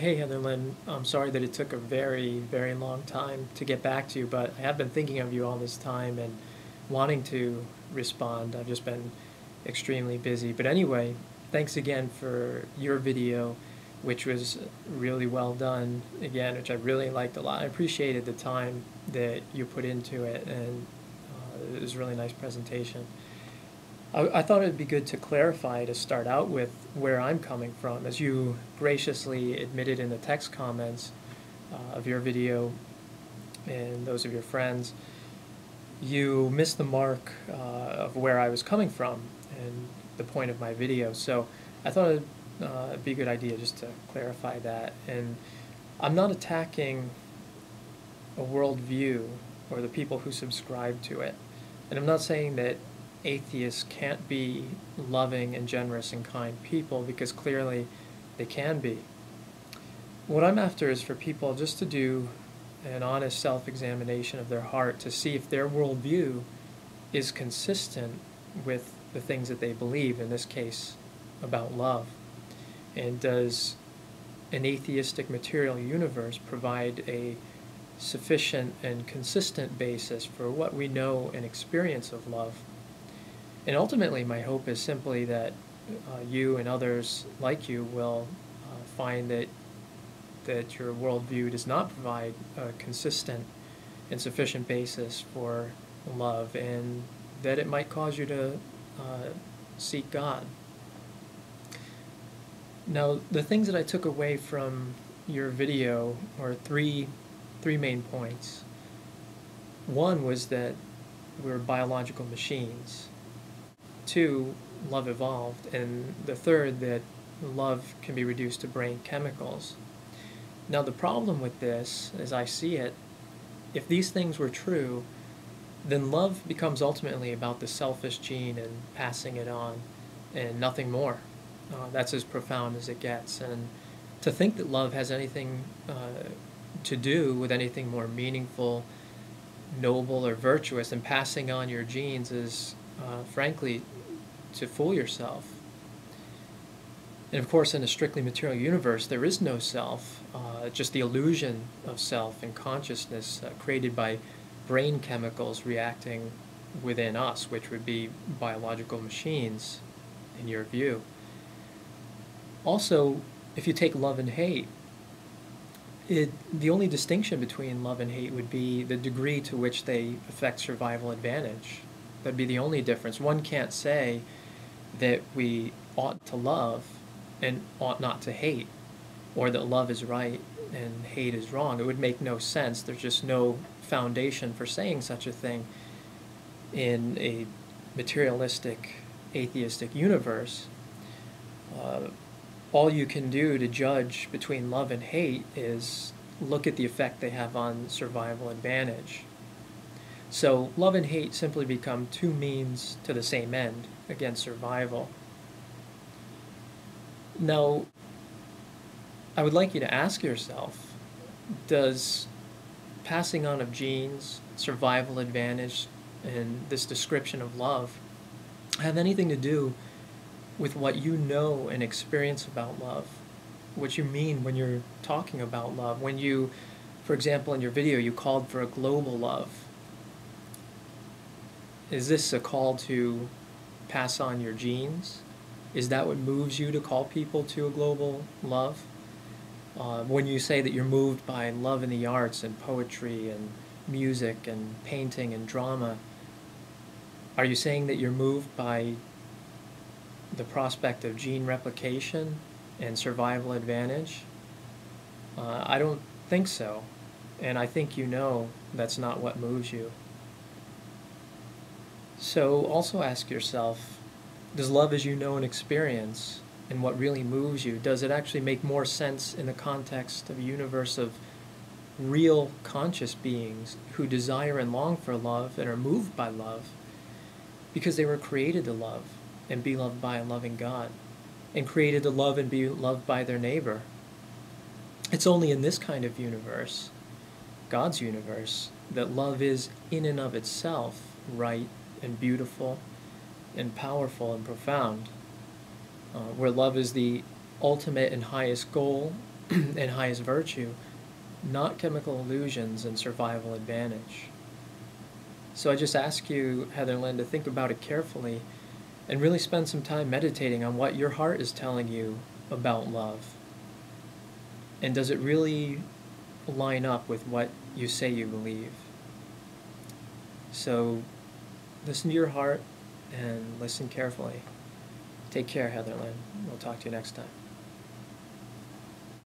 Hey Heatherlyn, I'm sorry that it took a very, very long time to get back to you, but I have been thinking of you all this time and wanting to respond. I've just been extremely busy. But anyway, thanks again for your video, which was really well done, again, which I really liked a lot. I appreciated the time that you put into it, and it was a really nice presentation. I thought it'd be good to clarify to start out with where I'm coming from. As you graciously admitted in the text comments of your video and those of your friends, you missed the mark of where I was coming from and the point of my video. So I thought it'd be a good idea just to clarify that. And I'm not attacking a worldview or the people who subscribe to it. And I'm not saying that atheists can't be loving and generous and kind people, because clearly they can be. What I'm after is for people just to do an honest self-examination of their heart to see if their worldview is consistent with the things that they believe, in this case about love. And does an atheistic material universe provide a sufficient and consistent basis for what we know and experience of love? And ultimately, my hope is simply that you and others like you will find that your worldview does not provide a consistent and sufficient basis for love, and that it might cause you to seek God. Now, the things that I took away from your video are three main points. One was that we're biological machines. Two, love evolved. And the third, that love can be reduced to brain chemicals. Now, the problem with this, as I see it, if these things were true, then love becomes ultimately about the selfish gene and passing it on and nothing more. That's as profound as it gets. And to think that love has anything to do with anything more meaningful, noble, or virtuous than passing on your genes is, frankly, to fool yourself. And of course, in a strictly material universe, there is no self, just the illusion of self and consciousness created by brain chemicals reacting within us, which would be biological machines, in your view. Also, if you take love and hate, the only distinction between love and hate would be the degree to which they affect survival advantage. That'd be the only difference. One can't say that we ought to love and ought not to hate, or that love is right and hate is wrong. It would make no sense. There's just no foundation for saying such a thing in a materialistic, atheistic universe. All you can do to judge between love and hate is look at the effect they have on survival advantage. So love and hate simply become two means to the same end, against survival. Now, I would like you to ask yourself, does passing on of genes, survival advantage, and this description of love have anything to do with what you know and experience about love? What you mean when you're talking about love? When you, for example, in your video, you called for a global love. Is this a call to pass on your genes? Is that what moves you to call people to a global love? When you say that you're moved by love in the arts and poetry and music and painting and drama, are you saying that you're moved by the prospect of gene replication and survival advantage? I don't think so, and I think you know that's not what moves you. So also ask yourself, does love as you know and experience and what really moves you, does it actually make more sense in the context of a universe of real conscious beings who desire and long for love and are moved by love because they were created to love and be loved by a loving God, and created to love and be loved by their neighbor? It's only in this kind of universe, God's universe, that love is in and of itself right and beautiful and powerful and profound, where love is the ultimate and highest goal and highest virtue, not chemical illusions and survival advantage. So I just ask you, Heather Lynn, to think about it carefully and really spend some time meditating on what your heart is telling you about love. And does it really line up with what you say you believe? So listen to your heart and listen carefully. Take care, Heather Lynn. We'll talk to you next time.